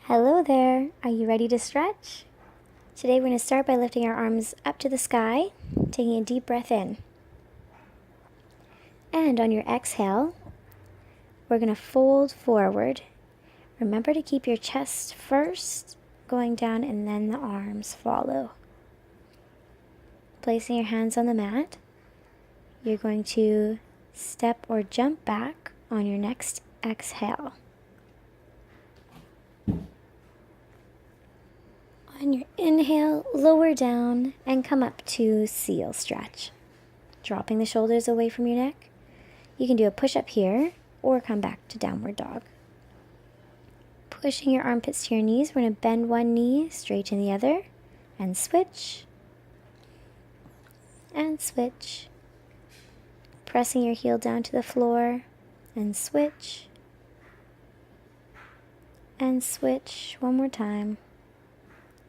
Hello there, are you ready to stretch? Today we're going to start by lifting our arms up to the sky, taking a deep breath in. And on your exhale, we're going to fold forward. Remember to keep your chest first going down and then the arms follow. Placing your hands on the mat, you're going to step or jump back on your next exhale. On your inhale, lower down and come up to seal stretch. Dropping the shoulders away from your neck. You can do a push-up here or come back to downward dog. Pushing your armpits to your knees, we're going to bend one knee, straighten the other, and switch. And switch. Pressing your heel down to the floor, and switch. And switch. One more time.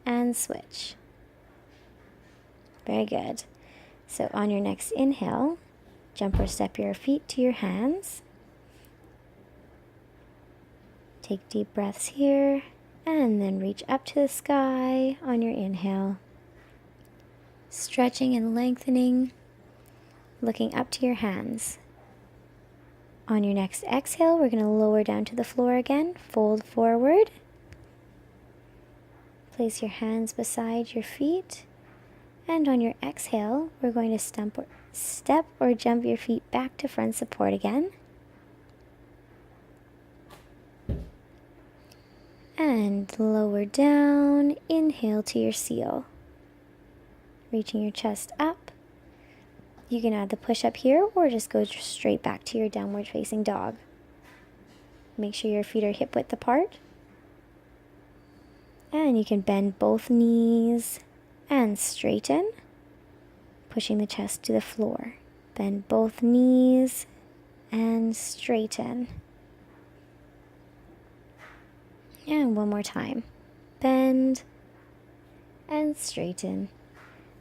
And switch. Very good. So on your next inhale, jump or step your feet to your hands. Take deep breaths here, and then reach up to the sky on your inhale. Stretching and lengthening, looking up to your hands. On your next exhale, we're going to lower down to the floor again, fold forward. Place your hands beside your feet, and on your exhale, we're going to step or jump your feet back to front support again. And lower down, inhale to your seal. Reaching your chest up. You can add the push-up here or just go straight back to your downward facing dog. Make sure your feet are hip width apart. And you can bend both knees and straighten, pushing the chest to the floor. Bend both knees and straighten. And one more time. Bend and straighten.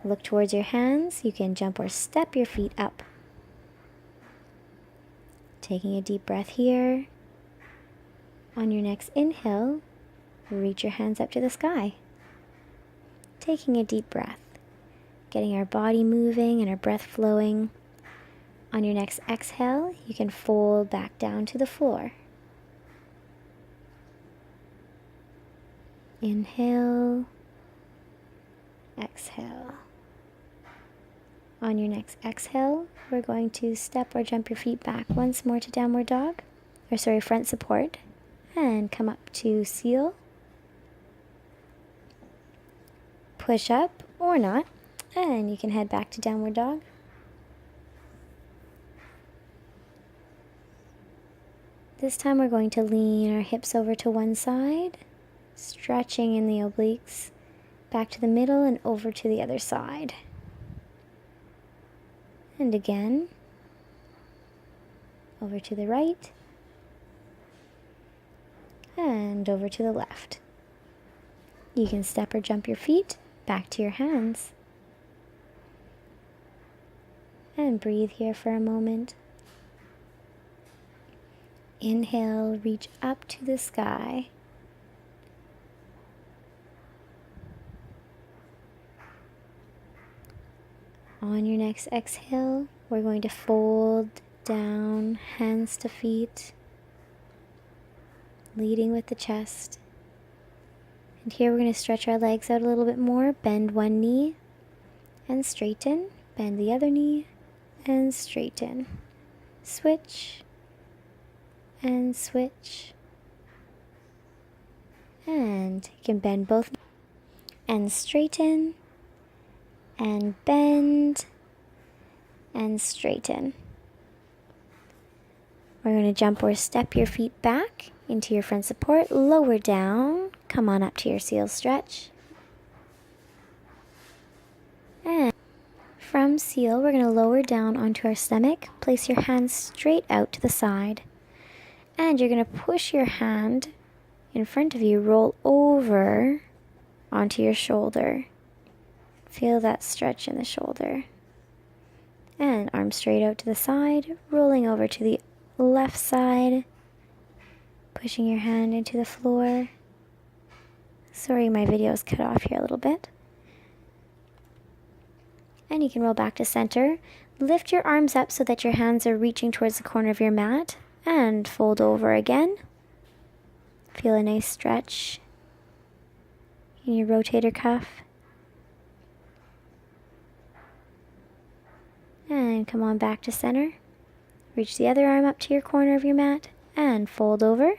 Look towards your hands. You can jump or step your feet up. Taking a deep breath here. On your next inhale, reach your hands up to the sky. Taking a deep breath. Getting our body moving and our breath flowing. On your next exhale, you can fold back down to the floor. Inhale, exhale. On your next exhale, we're going to step or jump your feet back once more to downward dog, front support, and come up to seal. Push up or not, and you can head back to downward dog. This time we're going to lean our hips over to one side, stretching in the obliques, back to the middle and over to the other side. And again, over to the right, and over to the left. You can step or jump your feet back to your hands. And breathe here for a moment. Inhale, reach up to the sky. On your next exhale, we're going to fold down, hands to feet, leading with the chest. And here we're going to stretch our legs out a little bit more. Bend one knee and straighten. Bend the other knee and straighten. Switch and switch. And you can bend both and straighten. And bend and straighten. We're going to jump or step your feet back into your front support, lower down, come on up to your seal stretch. And from seal, we're going to lower down onto our stomach, place your hands straight out to the side. And you're going to push your hand in front of you, roll over onto your shoulder. Feel that stretch in the shoulder. And arms straight out to the side, rolling over to the left side, pushing your hand into the floor. Sorry, my video is cut off here a little bit. And you can roll back to center. Lift your arms up so that your hands are reaching towards the corner of your mat. And fold over again. Feel a nice stretch in your rotator cuff. And come on back to center. Reach the other arm up to your corner of your mat and fold over.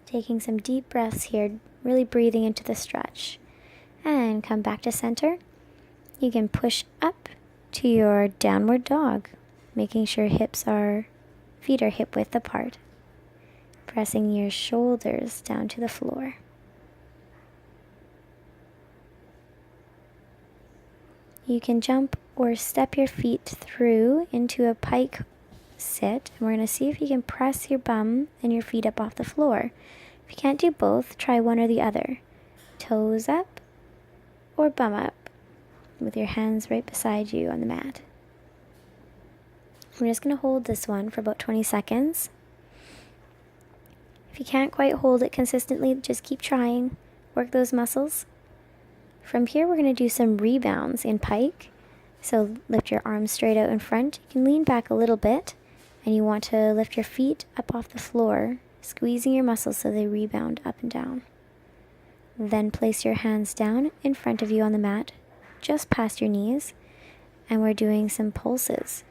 Taking some deep breaths here, really breathing into the stretch. And come back to center. You can push up to your downward dog, making sure feet are hip width apart. Pressing your shoulders down to the floor. You can jump or step your feet through into a pike sit, and we're going to see if you can press your bum and your feet up off the floor. If you can't do both, try one or the other. Toes up or bum up with your hands right beside you on the mat. I'm just going to hold this one for about 20 seconds. If you can't quite hold it consistently, just keep trying. Work those muscles. From here, we're going to do some rebounds in pike. So lift your arms straight out in front. You can lean back a little bit, and you want to lift your feet up off the floor, squeezing your muscles so they rebound up and down. Then place your hands down in front of you on the mat, just past your knees, and we're doing some pulses.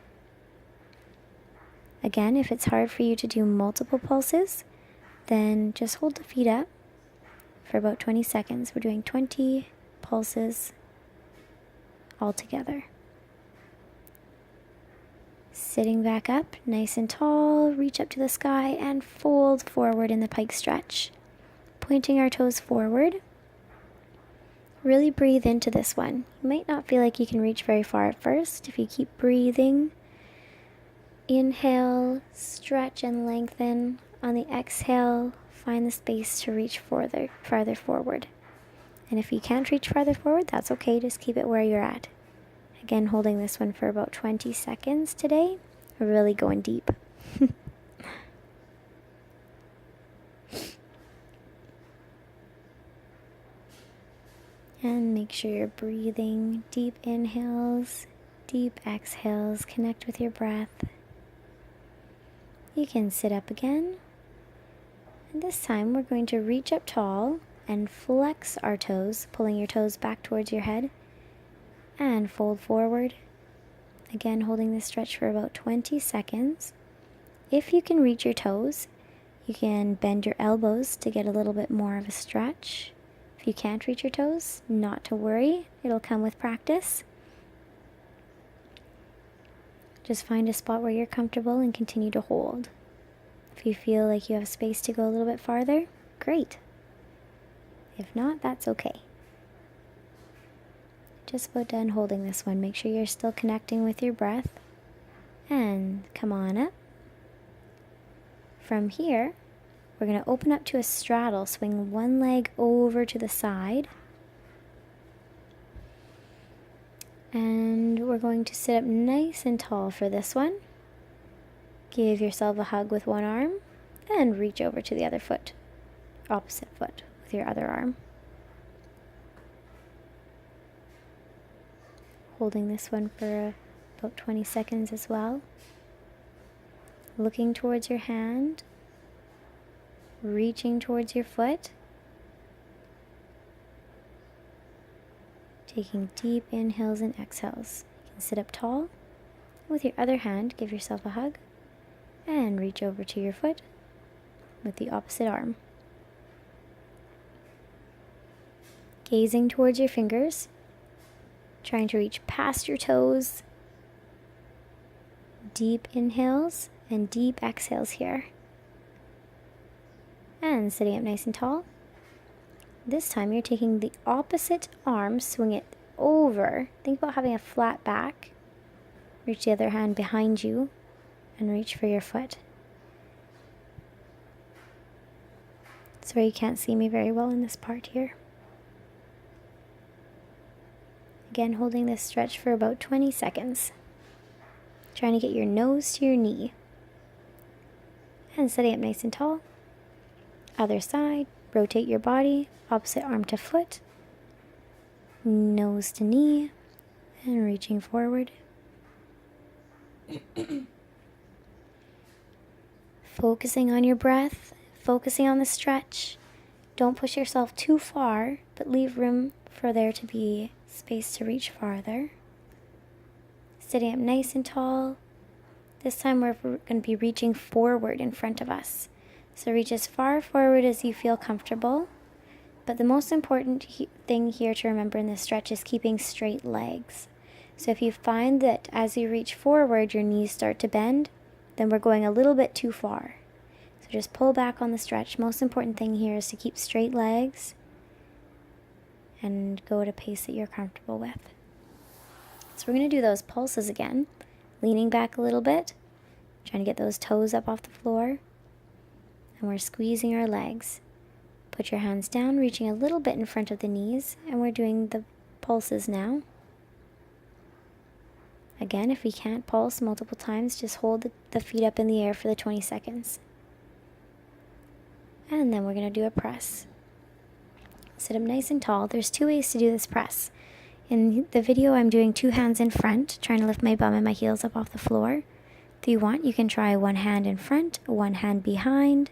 Again, if it's hard for you to do multiple pulses, then just hold the feet up for about 20 seconds. We're doing 20 pulses all together. Sitting back up, nice and tall, reach up to the sky and fold forward in the pike stretch. Pointing our toes forward. Really breathe into this one. You might not feel like you can reach very far at first. If you keep breathing, inhale, stretch and lengthen. On the exhale, find the space to reach farther forward. And if you can't reach farther forward, that's okay. Just keep it where you're at. Again, holding this one for about 20 seconds today. We're really going deep. And make sure you're breathing. Deep inhales, deep exhales. Connect with your breath. You can sit up again. And this time we're going to reach up tall and flex our toes, pulling your toes back towards your head, and fold forward. Again, holding this stretch for about 20 seconds. If you can reach your toes, you can bend your elbows to get a little bit more of a stretch. If you can't reach your toes, not to worry, it'll come with practice. Just find a spot where you're comfortable and continue to hold. If you feel like you have space to go a little bit farther, great. If not, that's okay. Just about done holding this one. Make sure you're still connecting with your breath. And come on up. From here, we're going to open up to a straddle. Swing one leg over to the side. And we're going to sit up nice and tall for this one. Give yourself a hug with one arm and reach over to the other foot, opposite foot with your other arm. Holding this one for about 20 seconds as well. Looking towards your hand, reaching towards your foot. Taking deep inhales and exhales. You can sit up tall. With your other hand, give yourself a hug and reach over to your foot with the opposite arm. Gazing towards your fingers, trying to reach past your toes. Deep inhales and deep exhales here. And sitting up nice and tall. This time you're taking the opposite arm, swing it over. Think about having a flat back. Reach the other hand behind you and reach for your foot. Sorry you can't see me very well in this part here. Again, holding this stretch for about 20 seconds. Trying to get your nose to your knee. And sitting up nice and tall. Other side, rotate your body, opposite arm to foot, nose to knee, and reaching forward. Focusing on your breath, focusing on the stretch. Don't push yourself too far, but leave room for there to be space to reach farther. Sitting up nice and tall. This time we're going to be reaching forward in front of us. So reach as far forward as you feel comfortable. But the most important thing here to remember in this stretch is keeping straight legs. So if you find that as you reach forward, your knees start to bend, then we're going a little bit too far. So just pull back on the stretch. Most important thing here is to keep straight legs and go at a pace that you're comfortable with. So we're going to do those pulses again, leaning back a little bit, trying to get those toes up off the floor, and we're squeezing our legs. Put your hands down, reaching a little bit in front of the knees, and we're doing the pulses now. Again, if we can't pulse multiple times, just hold the feet up in the air for the 20 seconds. And then we're going to do a press. Sit up nice and tall. There's 2 ways to do this press. In the video, I'm doing 2 hands in front, trying to lift my bum and my heels up off the floor. If you want, you can try 1 hand in front, 1 hand behind,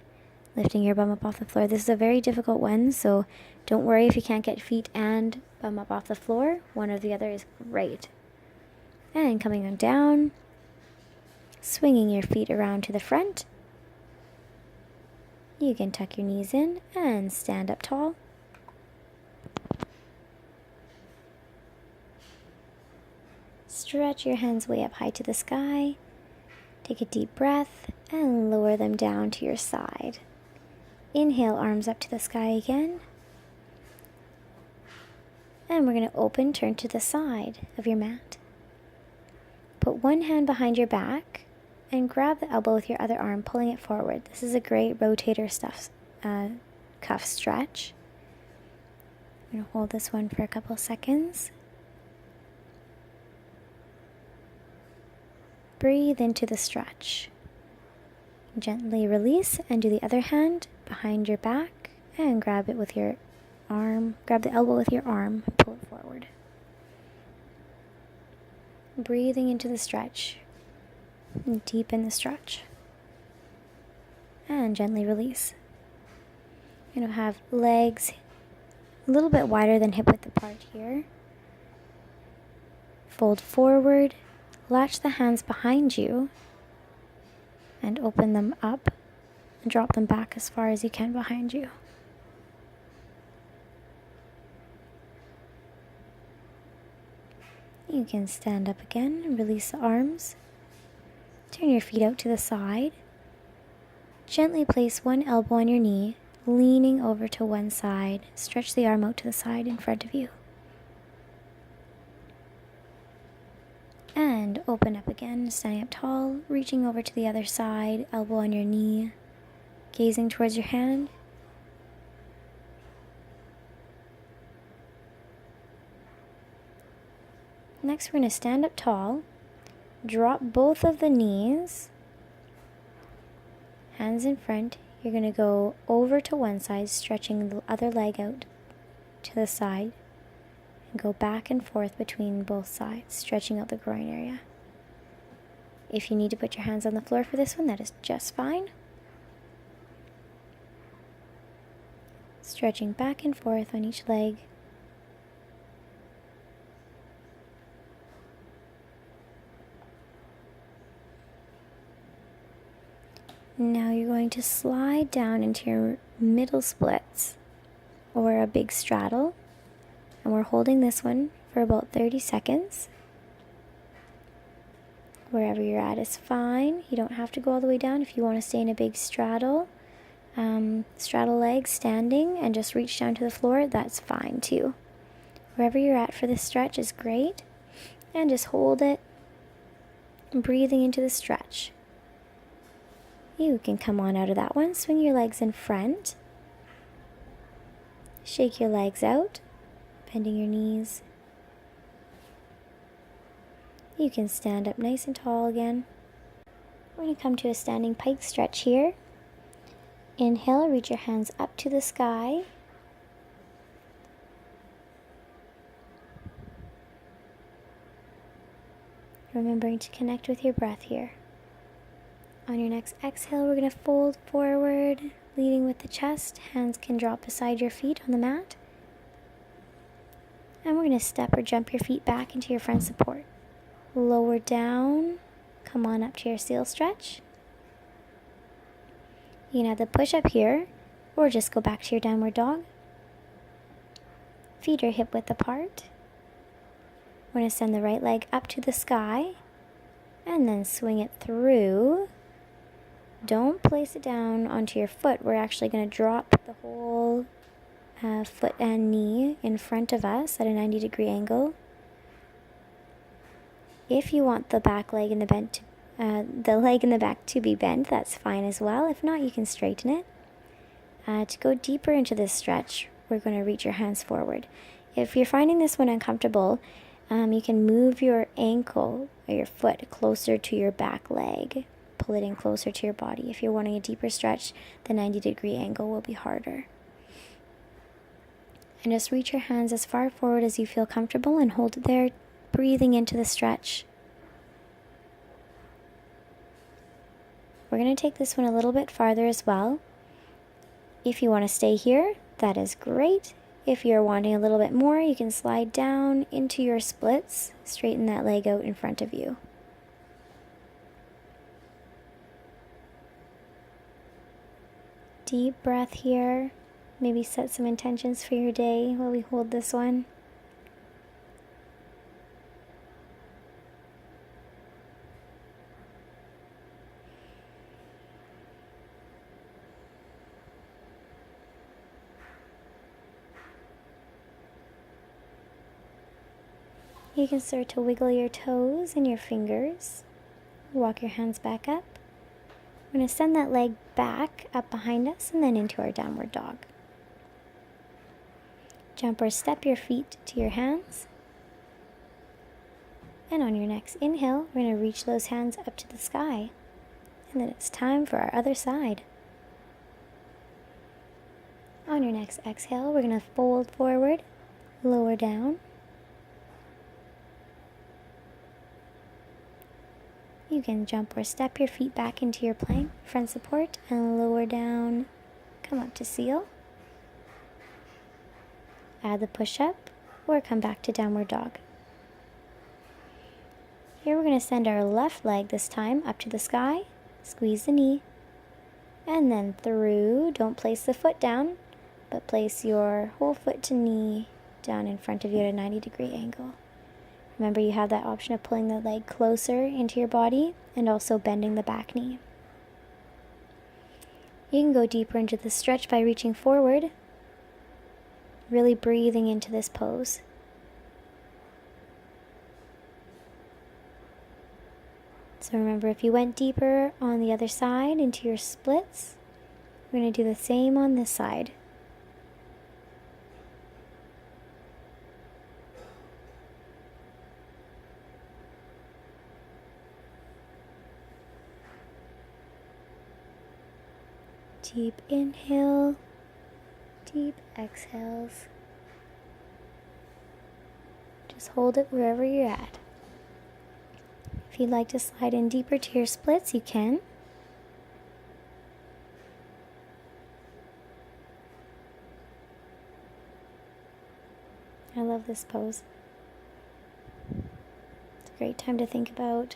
lifting your bum up off the floor. This is a very difficult one, so don't worry if you can't get feet and bum up off the floor. One or the other is great. And coming on down, swinging your feet around to the front. You can tuck your knees in and stand up tall. Stretch your hands way up high to the sky. Take a deep breath and lower them down to your side. Inhale, arms up to the sky again. And we're going to open, turn to the side of your mat. Put 1 hand behind your back and grab the elbow with your other arm, pulling it forward. This is a great rotator cuff stretch. I'm going to hold this one for a couple seconds. Breathe into the stretch. Gently release and do the other hand behind your back and grab it with your arm. Grab the elbow with your arm and pull it forward. Breathing into the stretch. And deepen the stretch. And gently release. You're going to have legs a little bit wider than hip width apart here. Fold forward. Latch the hands behind you and open them up and drop them back as far as you can behind you. You can stand up again and release the arms. Turn your feet out to the side. Gently place 1 elbow on your knee, leaning over to one side. Stretch the arm out to the side in front of you. And open up again, standing up tall, reaching over to the other side, elbow on your knee, gazing towards your hand. Next, we're going to stand up tall, drop both of the knees, hands in front. You're going to go over to one side, stretching the other leg out to the side. Go back and forth between both sides, stretching out the groin area. If you need to put your hands on the floor for this one, that is just fine. Stretching back and forth on each leg. Now you're going to slide down into your middle splits or a big straddle. And we're holding this one for about 30 seconds. Wherever you're at is fine. You don't have to go all the way down. If you want to stay in a big straddle, straddle legs standing and just reach down to the floor, that's fine too. Wherever you're at for this stretch is great. And just hold it, breathing into the stretch. You can come on out of that one. Swing your legs in front. Shake your legs out. Bending your knees. You can stand up nice and tall again. We're going to come to a standing pike stretch here. Inhale, reach your hands up to the sky. Remembering to connect with your breath here. On your next exhale, we're going to fold forward, leading with the chest. Hands can drop beside your feet on the mat. And we're going to step or jump your feet back into your front support. Lower down, come on up to your seal stretch. You can either push up here or just go back to your downward dog. Feet are hip width apart. We're going to send the right leg up to the sky and then swing it through. Don't place it down onto your foot. We're actually going to drop the whole foot and knee in front of us at a 90-degree angle. If you want the back leg and the leg in the back to be bent, that's fine as well. If not, you can straighten it. To go deeper into this stretch, we're going to reach your hands forward. If you're finding this one uncomfortable, you can move your ankle or your foot closer to your back leg. Pull it in closer to your body. If you're wanting a deeper stretch, the 90-degree angle will be harder. And just reach your hands as far forward as you feel comfortable and hold it there, breathing into the stretch. We're going to take this one a little bit farther as well. If you want to stay here, that is great. If you're wanting a little bit more, you can slide down into your splits, straighten that leg out in front of you. Deep breath here. Maybe set some intentions for your day while we hold this one. You can start to wiggle your toes and your fingers. Walk your hands back up. We're going to send that leg back up behind us and then into our downward dog. Jump or step your feet to your hands. And on your next inhale, we're going to reach those hands up to the sky. And then it's time for our other side. On your next exhale, we're going to fold forward, lower down. You can jump or step your feet back into your plank, front support, and lower down, come up to seal. Add the push-up, or come back to downward dog. Here we're going to send our left leg this time up to the sky, squeeze the knee, and then through. Don't place the foot down, but place your whole foot to knee down in front of you at a 90-degree angle. Remember, you have that option of pulling the leg closer into your body and also bending the back knee. You can go deeper into the stretch by reaching forward, really breathing into this pose. So remember, if you went deeper on the other side into your splits, we're going to do the same on this side. Deep inhale, deep exhales. Just hold it wherever you're at. If you'd like to slide in deeper to your splits, you can. I love this pose. It's a great time to think about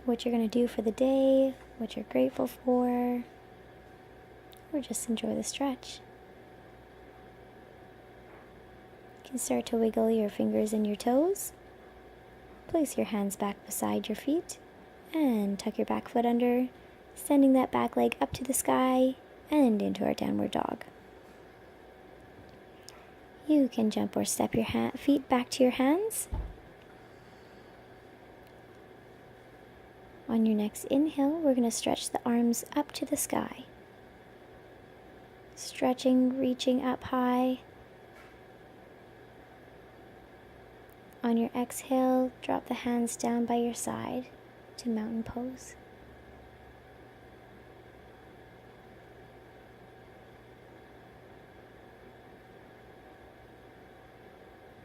what you're going to do for the day, what you're grateful for, or just enjoy the stretch. You can start to wiggle your fingers and your toes. Place your hands back beside your feet and tuck your back foot under, sending that back leg up to the sky and into our downward dog. You can jump or step your feet back to your hands. On your next inhale, we're going to stretch the arms up to the sky. Stretching, reaching up high. On your exhale, drop the hands down by your side to mountain pose.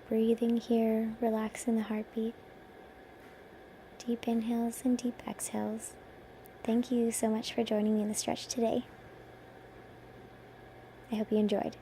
breathing here, relaxing the heartbeat. Deep inhales and deep exhales. Thank you so much for joining me in the stretch today. I hope you enjoyed.